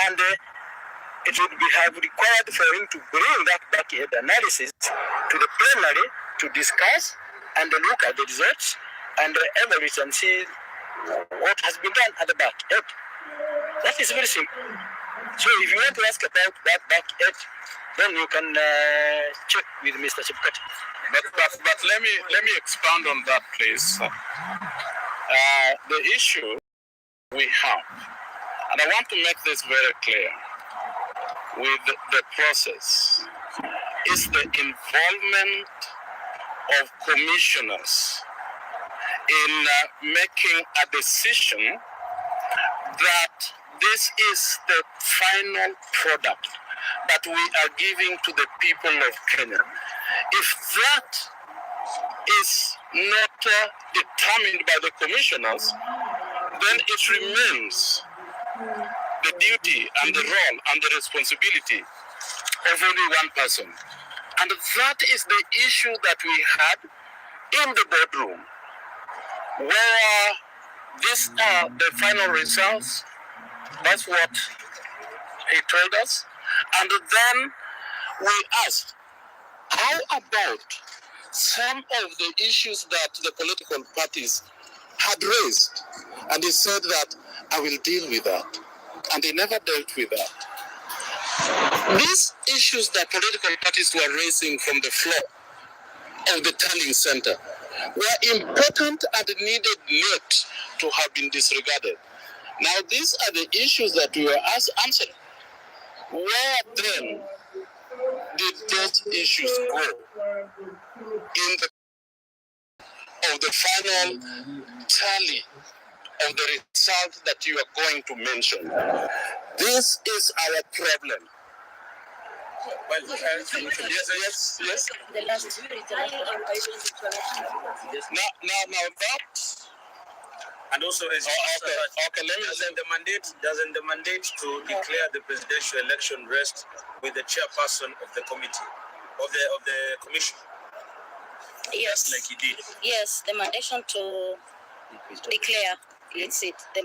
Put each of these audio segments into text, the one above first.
and it would have required for him to bring that back-end analysis to the plenary to discuss and look at the results and evaluate and see what has been done at the back end. That is very simple. So if you want to ask about that back end, then you can check with Mr. Chebukati. But let me expound on that, please. The issue we have, and I want to make this very clear, with the process is the involvement of commissioners in making a decision that this is the final product that we are giving to the people of Kenya. If that is not determined by the commissioners, then it remains the duty and the role and the responsibility of only one person. And that is the issue that we had in the boardroom, where these are the final results. That's what he told us. And then we asked, how about some of the issues that the political parties had raised? And he said that, I will deal with that. And they never dealt with that. These issues that political parties were raising from the floor of the turning center were important and needed not to have been disregarded. Now, these are the issues that we were answering. Where then did those issues go in the final tally of the result that you are going to mention? This is our problem. Well, yes. Now that. And also, as doesn't the mandate to declare the presidential election rest with the chairperson of the committee of the commission? Yes, like he did. Yes, the mandation to declare. It's it. The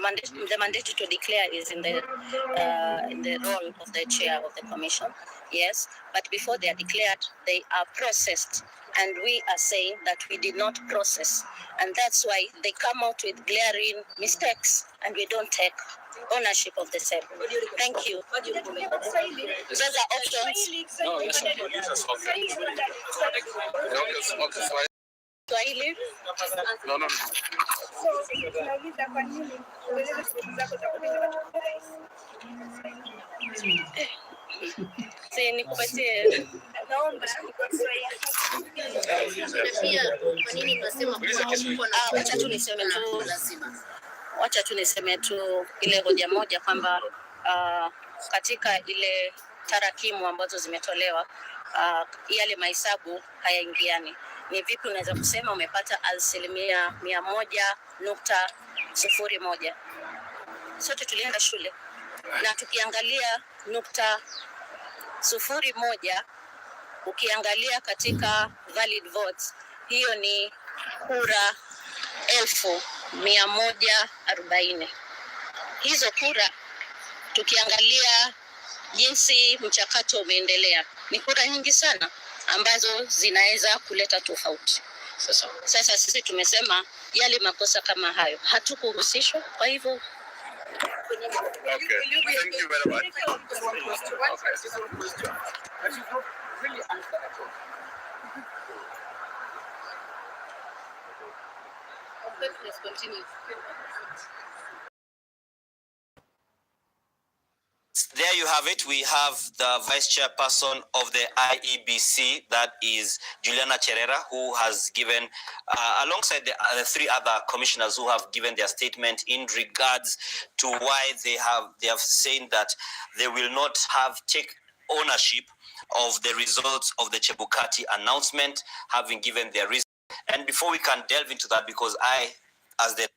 mandate to declare is in the role of the chair of the commission. Yes, but before they are declared, they are processed, and we are saying that we did not process, and that's why they come out with glaring mistakes, and we don't take ownership of the same. Thank you. Those are options. Swahili? No. Nikupatie. Wacha tu niseme tu ile hoja moja kwamba katika ile tarakimu ambazo zimetolewa yale mahesabu hayaingiani. Ni vipi unaweza kusema umepata 100.01? Sote tulienda shule na tukiangalia 0.01, ukiangalia katika valid votes, hiyo ni kura 1140. Hizo kura tukiangalia jinsi mchakato umeendelea, ni kura nyingi sana ambazo zinaweza kuleta tofauti. Sasa sisi tumesema yale makosa kama hayo hatukuhusishwa, kwa hivyo Okay, thank you very much. Let's continue. There you have it. We have the vice chairperson of the IEBC, that is Juliana Cherera, who has given, alongside the three other commissioners who have given their statement in regards to why they have saying that they will not take ownership of the results of the Chebukati announcement, having given their reason. And before we can delve into that, because as the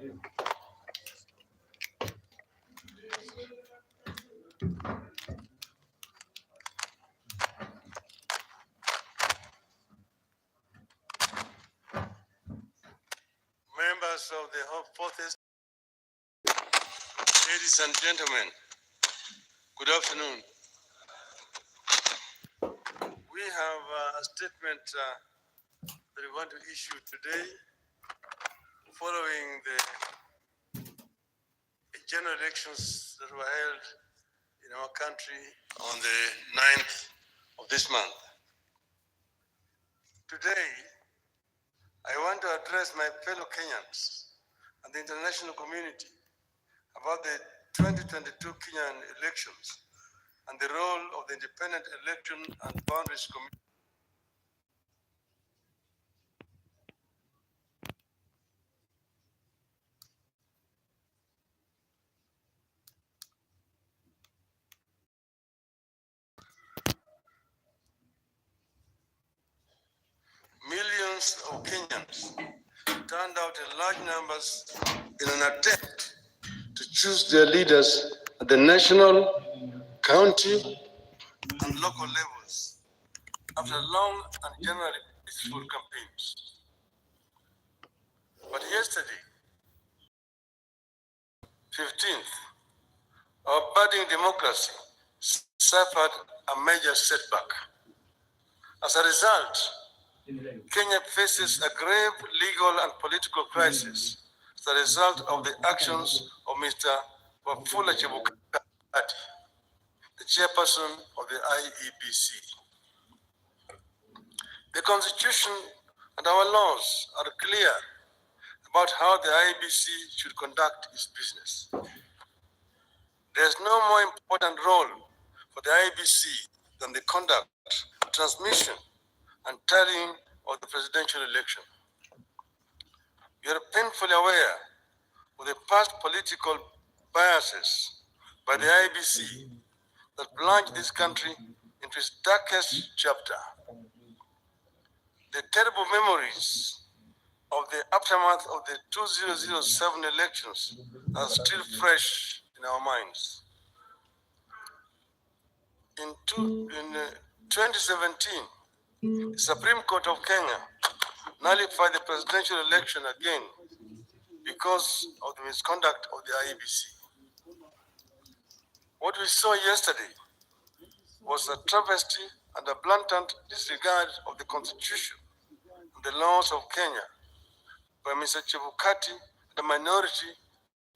Members of the Fourth Estate, ladies and gentlemen, good afternoon. We have a statement that we want to issue today following the general elections that were held in our country on the 9th of this month. Today, I want to address my fellow Kenyans and the international community about the 2022 Kenyan elections and the role of the Independent Election and Boundaries Commission. Millions of Kenyans turned out in large numbers in an attempt to choose their leaders at the national, county, and local levels after long and generally peaceful campaigns. But yesterday, 15th, our budding democracy suffered a major setback. As a result, Kenya faces a grave legal and political crisis as a result of the actions of Mr. Wafula Chebukati, the chairperson of the IEBC. The Constitution and our laws are clear about how the IEBC should conduct its business. There is no more important role for the IEBC than the conduct, transmission, and tallying of the presidential election. You are painfully aware of the past political biases by the IEBC that plunged this country into its darkest chapter. The terrible memories of the aftermath of the 2007 elections are still fresh in our minds. In 2017, the Supreme Court of Kenya nullified the presidential election again because of the misconduct of the IEBC. What we saw yesterday was a travesty and a blatant disregard of the Constitution and the laws of Kenya by Mr. Chebukati and a minority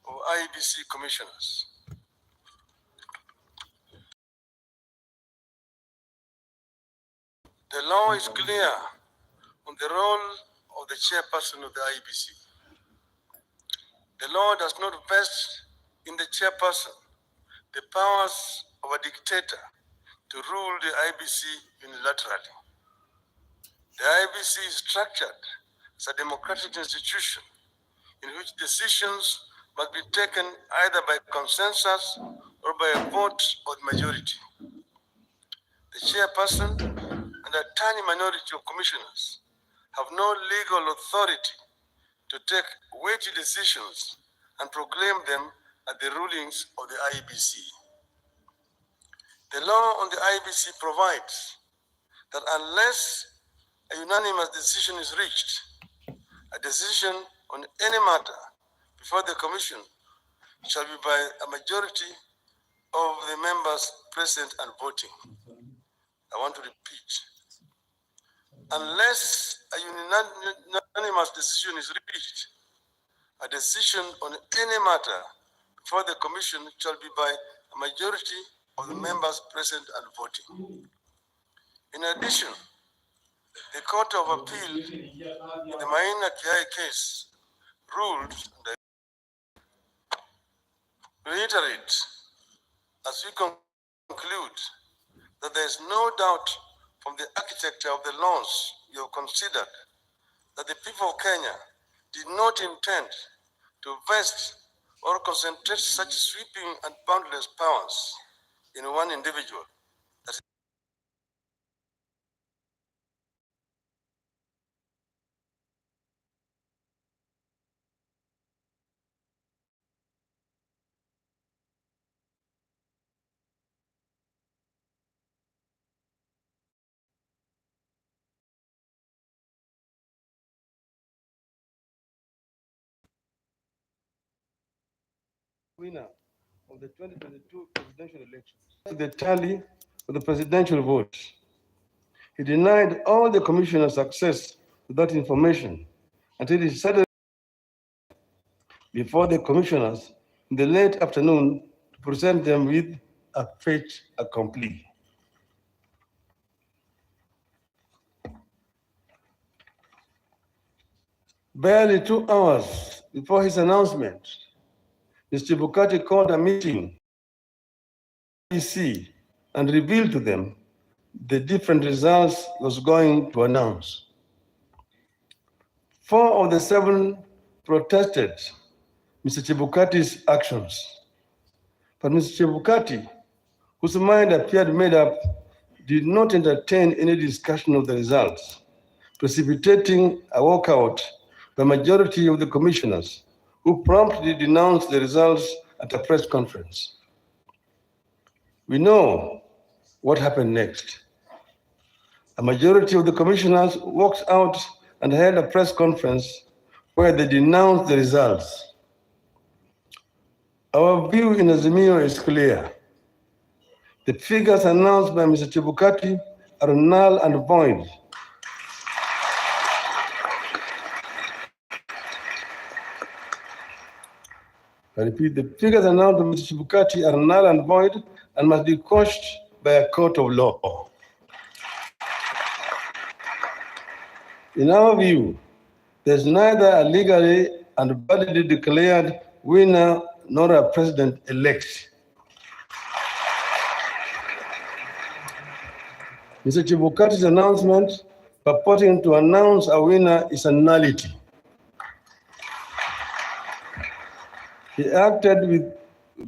of IEBC commissioners. The law is clear on the role of the chairperson of the IEBC. The law does not vest in the chairperson the powers of a dictator to rule the IEBC unilaterally. The IEBC is structured as a democratic institution in which decisions must be taken either by consensus or by a vote of the majority. The chairperson and a tiny minority of commissioners have no legal authority to take weighty decisions and proclaim them as the rulings of the IEBC. The law on the IEBC provides that unless a unanimous decision is reached, a decision on any matter before the Commission shall be by a majority of the members present and voting. I want to repeat. Unless a unanimous decision is reached, a decision on any matter before the Commission shall be by a majority of the members present and voting. In addition, the Court of Appeal in the Maina KICC case ruled, and I reiterate, as we conclude, that there is no doubt from the architecture of the laws you have considered that the people of Kenya did not intend to vest or concentrate such sweeping and boundless powers in one individual. winner of the 2022 presidential elections. The tally of the presidential vote. He denied all the commissioners access to that information until he suddenly before the commissioners in the late afternoon to present them with a fait accompli. Barely 2 hours before his announcement, Mr. Bukati called a meeting KICC and revealed to them the different results he was going to announce. 4 of the 7 protested Mr. Chebukati's actions. But Mr. Chebukati, whose mind appeared made up, did not entertain any discussion of the results, precipitating a walkout by majority of the commissioners, who promptly denounced the results at a press conference. We know what happened next. A majority of the commissioners walked out and held a press conference where they denounced the results. Our view in Azimio is clear. The figures announced by Mr. Chebukati are null and void. I repeat, the figures announced by Mr. Chebukati are null and void and must be quashed by a court of law. In our view, there's neither a legally and validly declared winner nor a president-elect. Mr. Chebukati's announcement purporting to announce a winner is a nullity. He acted with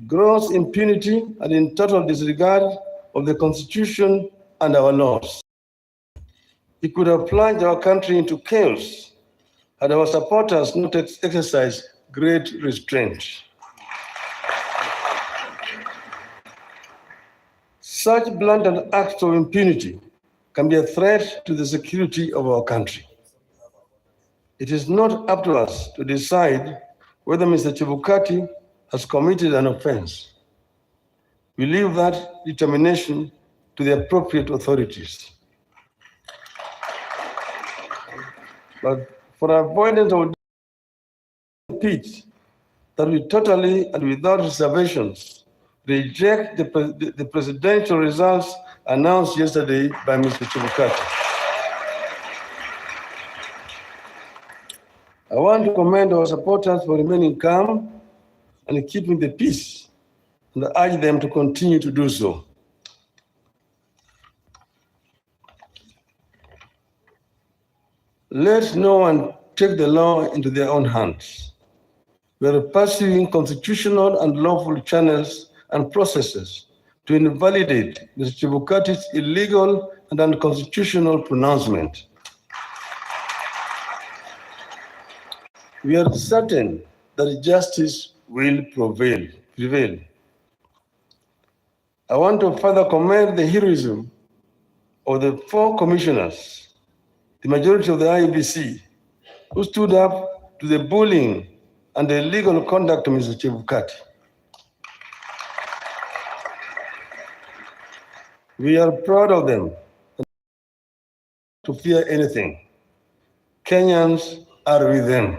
gross impunity and in total disregard of the Constitution and our laws. He could have plunged our country into chaos had our supporters not exercised great restraint. Such blatant acts of impunity can be a threat to the security of our country. It is not up to us to decide whether Mr. Chebukati has committed an offense. We leave that determination to the appropriate authorities. But for avoidance of repeat, that we totally and without reservations reject the presidential results announced yesterday by Mr. Chebukati. I want to commend our supporters for remaining calm and keeping the peace, and I urge them to continue to do so. Let no one take the law into their own hands. We are pursuing constitutional and lawful channels and processes to invalidate Mr. Chebukati's illegal and unconstitutional pronouncement. We are certain that justice will prevail. I want to further commend the heroism of the 4 commissioners, the majority of the IEBC, who stood up to the bullying and the illegal conduct of Mr. Chebukati. We are proud of them to fear anything. Kenyans are with them.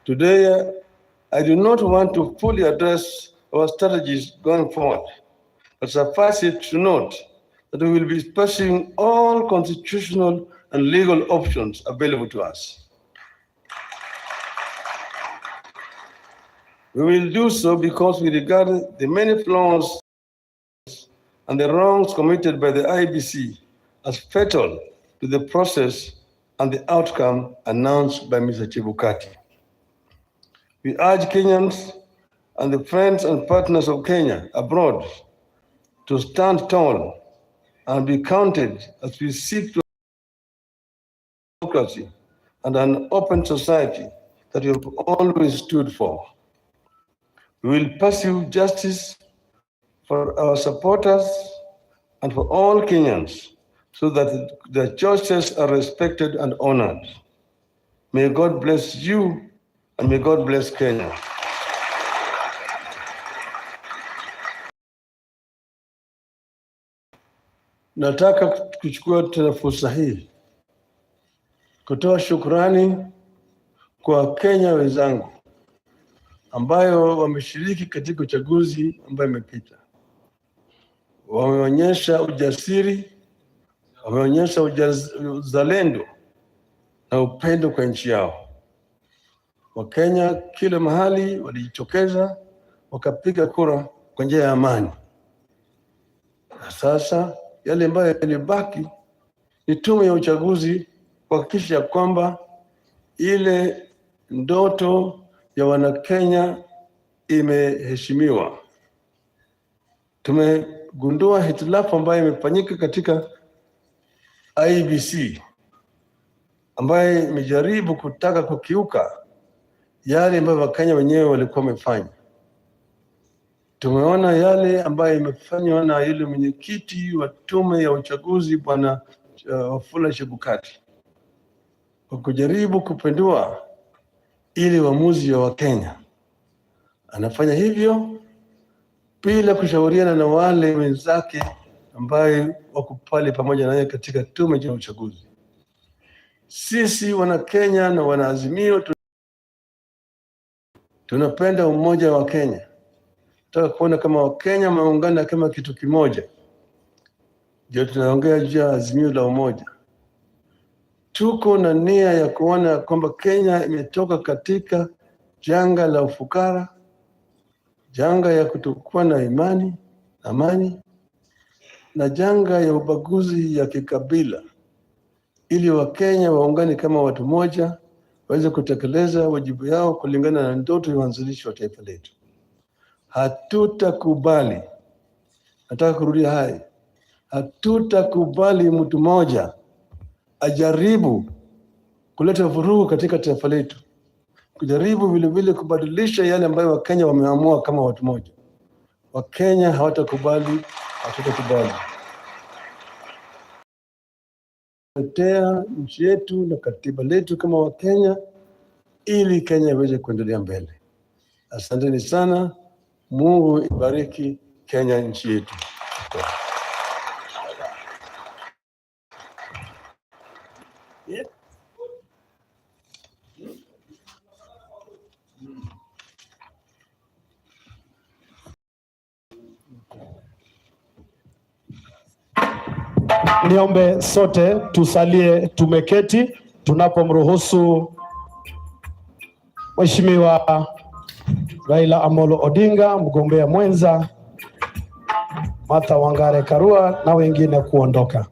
Today, I do not want to fully address our strategies going forward, but suffice it to note that we will be pursuing all constitutional and legal options available to us. We will do so because we regard the many flaws and the wrongs committed by the IEBC as fatal to the process and the outcome announced by Mr. Chebukati. We urge Kenyans and the friends and partners of Kenya abroad to stand tall and be counted as we seek to democracy and an open society that we have always stood for. We will pursue justice for our supporters and for all Kenyans so that their choices are respected and honored. May God bless you and may God bless Kenya. Nataka kuchukua tena fursa hii kutoa shukrani kwa Kenya wenzangu ambayo wameshiriki katika uchaguzi ambayo imepita. Wameonyesha ujasiri, wameonyesha uzalendo na upendo kwa nchi yao. Wakenya kila mahali walijitokeza wakapiga kura kwa njia ya amani. Na sasa yale ambayo yalibaki ni tume ya uchaguzi kuhakikisha kwamba ile ndoto ya Wanakenya imeheshimiwa. Tumegundua hitilafu ambayo imefanyika katika IEBC ambayo imejaribu kutaka kukiuka yale ambayo Wakenya wenyewe walikuwa wamefanya. Tumeona yale ambayo imefanywa na yule mwenyekiti wa tume ya uchaguzi Bwana Wafula Chebukati kwa kujaribu kupindua ili uamuzi wa Wakenya. Anafanya hivyo bila kushauriana na wale wenzake ambaye wako pale pamoja naye katika tume ya uchaguzi. Sisi wana Kenya na wana Azimio tunapenda umoja wa Kenya. Tunataka kuona kama Wakenya wameungana kama kitu kimoja. Ndio tunaongea juu ya Azimio la umoja. Tuko na nia ya kuona kwamba Kenya imetoka katika janga la ufukara, janga ya kutokuwa na amani na janga ya ubaguzi ya kikabila, ili Wakenya waungane kama watu moja waweze kutekeleza wajibu yao kulingana na ndoto ya uanzilishi wa taifa letu. Hatutakubali, nataka kurudia hai, hatutakubali mtu mmoja ajaribu kuleta vurugu katika taifa letu, kujaribu vile vile kubadilisha yale ambayo Wakenya wameamua kama watu moja. Wakenya hawatakubali, hatutakubali. Tetea nchi yetu na katiba letu kama Wakenya ili Kenya iweze kuendelea mbele. Asanteni sana. Mungu ibariki Kenya, nchi yetu. Niombe sote tusalie tumeketi tunapomruhusu Mheshimiwa Raila Amolo Odinga, mgombea mwenza, Martha Wangare Karua na wengine kuondoka.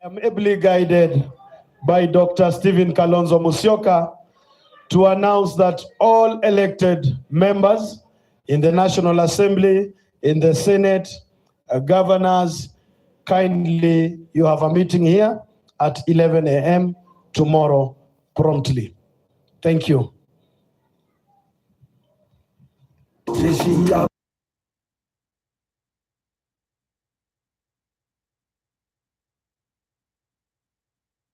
I am ably guided by Dr. Stephen Kalonzo Musyoka to announce that all elected members in the National Assembly, in the Senate, governors, kindly, you have a meeting here at 11 a.m. tomorrow promptly. Thank you.